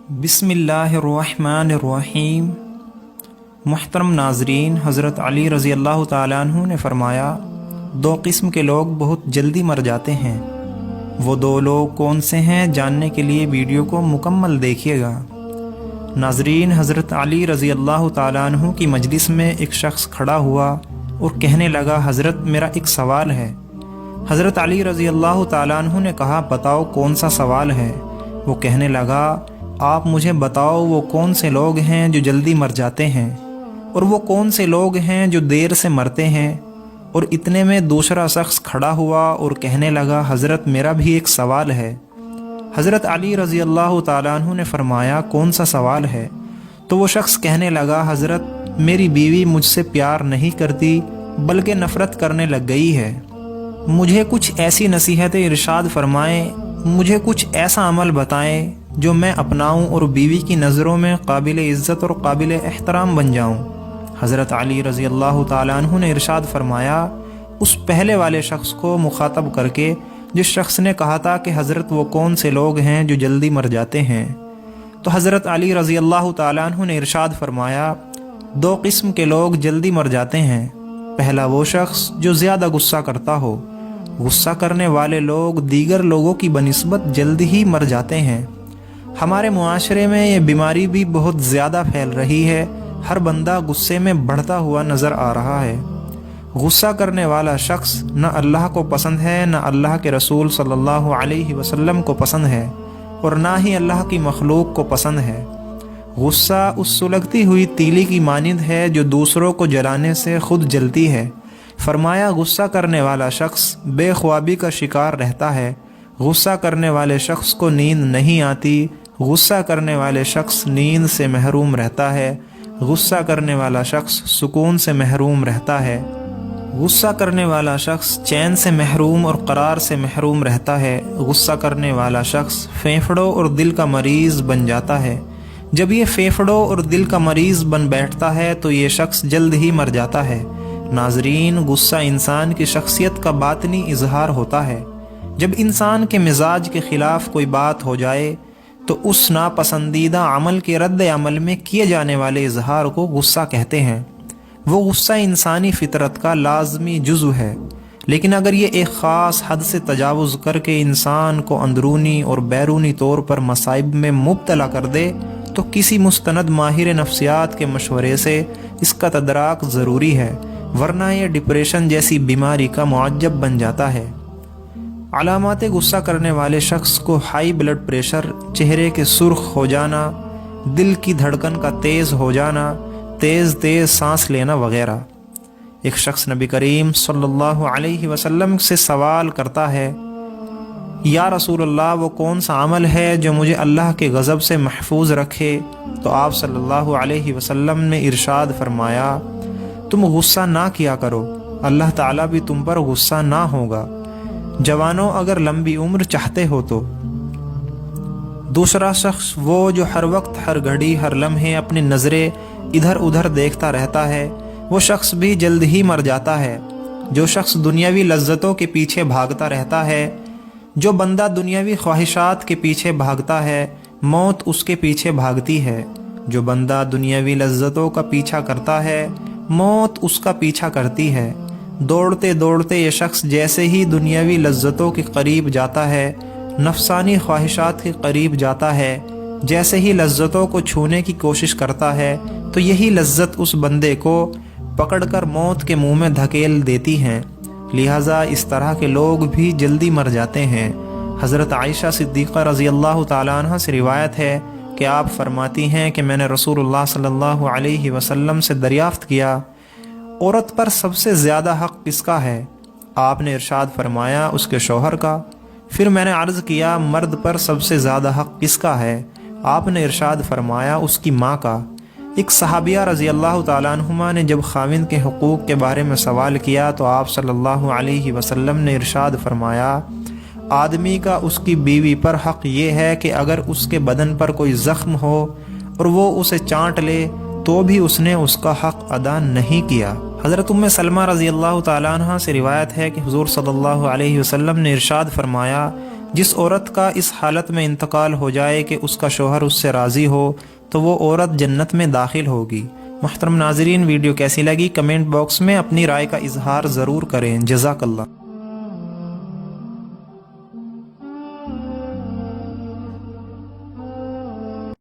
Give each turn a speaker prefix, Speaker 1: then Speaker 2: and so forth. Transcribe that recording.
Speaker 1: بسم اللہ الرحمن الرحیم۔ محترم ناظرین، حضرت علی رضی اللہ تعالیٰ عنہ نے فرمایا، دو قسم کے لوگ بہت جلدی مر جاتے ہیں۔ وہ دو لوگ کون سے ہیں جاننے کے لیے ویڈیو کو مکمل دیکھیے گا۔ ناظرین، حضرت علی رضی اللہ تعالیٰ عنہ کی مجلس میں ایک شخص کھڑا ہوا اور کہنے لگا، حضرت میرا ایک سوال ہے۔ حضرت علی رضی اللہ تعالیٰ عنہ نے کہا، بتاؤ کون سا سوال ہے؟ وہ کہنے لگا، آپ مجھے بتاؤ وہ کون سے لوگ ہیں جو جلدی مر جاتے ہیں، اور وہ کون سے لوگ ہیں جو دیر سے مرتے ہیں۔ اور اتنے میں دوسرا شخص کھڑا ہوا اور کہنے لگا، حضرت میرا بھی ایک سوال ہے۔ حضرت علی رضی اللہ تعالیٰ عنہ نے فرمایا، کون سا سوال ہے؟ تو وہ شخص کہنے لگا، حضرت میری بیوی مجھ سے پیار نہیں کرتی بلکہ نفرت کرنے لگ گئی ہے۔ مجھے کچھ ایسی نصیحتیں ارشاد فرمائیں، مجھے کچھ ایسا عمل بتائیں جو میں اپناؤں اور بیوی کی نظروں میں قابل عزت اور قابل احترام بن جاؤں۔ حضرت علی رضی اللہ تعالیٰ عنہ نے ارشاد فرمایا، اس پہلے والے شخص کو مخاطب کر کے جس شخص نے کہا تھا کہ حضرت وہ کون سے لوگ ہیں جو جلدی مر جاتے ہیں، تو حضرت علی رضی اللہ تعالیٰ عنہ نے ارشاد فرمایا، دو قسم کے لوگ جلدی مر جاتے ہیں۔ پہلا وہ شخص جو زیادہ غصہ کرتا ہو۔ غصہ کرنے والے لوگ دیگر لوگوں کی بنسبت جلد ہی مر جاتے ہیں۔ ہمارے معاشرے میں یہ بیماری بھی بہت زیادہ پھیل رہی ہے، ہر بندہ غصے میں بڑھتا ہوا نظر آ رہا ہے۔ غصہ کرنے والا شخص نہ اللہ کو پسند ہے، نہ اللہ کے رسول صلی اللہ علیہ وسلم کو پسند ہے، اور نہ ہی اللہ کی مخلوق کو پسند ہے۔ غصہ اس سلگتی ہوئی تیلی کی مانند ہے جو دوسروں کو جلانے سے خود جلتی ہے۔ فرمایا، غصہ کرنے والا شخص بے خوابی کا شکار رہتا ہے۔ غصہ کرنے والے شخص کو نیند نہیں آتی۔ غصہ کرنے والے شخص نیند سے محروم رہتا ہے۔ غصہ کرنے والا شخص سکون سے محروم رہتا ہے۔ غصہ کرنے والا شخص چین سے محروم اور قرار سے محروم رہتا ہے۔ غصہ کرنے والا شخص پھیپھڑوں اور دل کا مریض بن جاتا ہے۔ جب یہ پھیپھڑوں اور دل کا مریض بن بیٹھتا ہے تو یہ شخص جلد ہی مر جاتا ہے۔ ناظرین، غصہ انسان کی شخصیت کا باطنی اظہار ہوتا ہے۔ جب انسان کے مزاج کے خلاف کوئی بات ہو جائے تو اس ناپسندیدہ عمل کے رد عمل میں کیے جانے والے اظہار کو غصہ کہتے ہیں۔ وہ غصہ انسانی فطرت کا لازمی جزو ہے، لیکن اگر یہ ایک خاص حد سے تجاوز کر کے انسان کو اندرونی اور بیرونی طور پر مصائب میں مبتلا کر دے تو کسی مستند ماہر نفسیات کے مشورے سے اس کا تدارک ضروری ہے، ورنہ یہ ڈپریشن جیسی بیماری کا معجب بن جاتا ہے۔ علامات غصہ کرنے والے شخص کو ہائی بلڈ پریشر، چہرے کے سرخ ہو جانا، دل کی دھڑکن کا تیز ہو جانا، تیز سانس لینا وغیرہ۔ ایک شخص نبی کریم صلی اللہ علیہ وسلم سے سوال کرتا ہے، یا رسول اللہ، وہ کون سا عمل ہے جو مجھے اللہ کے غضب سے محفوظ رکھے؟ تو آپ صلی اللہ علیہ وسلم نے ارشاد فرمایا، تم غصہ نہ کیا کرو، اللہ تعالیٰ بھی تم پر غصہ نہ ہوگا۔ جوانوں، اگر لمبی عمر چاہتے ہو تو۔ دوسرا شخص وہ جو ہر وقت، ہر گھڑی، ہر لمحے اپنی نظریں ادھر ادھر دیکھتا رہتا ہے، وہ شخص بھی جلد ہی مر جاتا ہے۔ جو شخص دنیاوی لذتوں کے پیچھے بھاگتا رہتا ہے، جو بندہ دنیاوی خواہشات کے پیچھے بھاگتا ہے، موت اس کے پیچھے بھاگتی ہے۔ جو بندہ دنیاوی لذتوں کا پیچھا کرتا ہے، موت اس کا پیچھا کرتی ہے۔ دوڑتے دوڑتے یہ شخص جیسے ہی دنیاوی لذتوں کے قریب جاتا ہے، نفسانی خواہشات کے قریب جاتا ہے، جیسے ہی لذتوں کو چھونے کی کوشش کرتا ہے تو یہی لذت اس بندے کو پکڑ کر موت کے منہ میں دھکیل دیتی ہیں۔ لہٰذا اس طرح کے لوگ بھی جلدی مر جاتے ہیں۔ حضرت عائشہ صدیقہ رضی اللہ تعالیٰ عنہ سے روایت ہے کہ آپ فرماتی ہیں کہ میں نے رسول اللہ صلی اللہ علیہ وسلم سے دریافت کیا، عورت پر سب سے زیادہ حق کس کا ہے؟ آپ نے ارشاد فرمایا، اس کے شوہر کا۔ پھر میں نے عرض کیا، مرد پر سب سے زیادہ حق کس کا ہے؟ آپ نے ارشاد فرمایا، اس کی ماں کا۔ ایک صحابیہ رضی اللہ تعالیٰ عنہما نے جب خاوند کے حقوق کے بارے میں سوال کیا تو آپ صلی اللہ علیہ وسلم نے ارشاد فرمایا، آدمی کا اس کی بیوی پر حق یہ ہے کہ اگر اس کے بدن پر کوئی زخم ہو اور وہ اسے چاٹ لے تو بھی اس نے اس کا حق ادا نہیں کیا۔ حضرت ام سلمہ رضی اللہ تعالیٰ عنہ سے روایت ہے کہ حضور صلی اللہ علیہ وسلم نے ارشاد فرمایا، جس عورت کا اس حالت میں انتقال ہو جائے کہ اس کا شوہر اس سے راضی ہو تو وہ عورت جنت میں داخل ہوگی۔ محترم ناظرین، ویڈیو کیسی لگی کمنٹ باکس میں اپنی رائے کا اظہار ضرور کریں۔ جزاک اللہ۔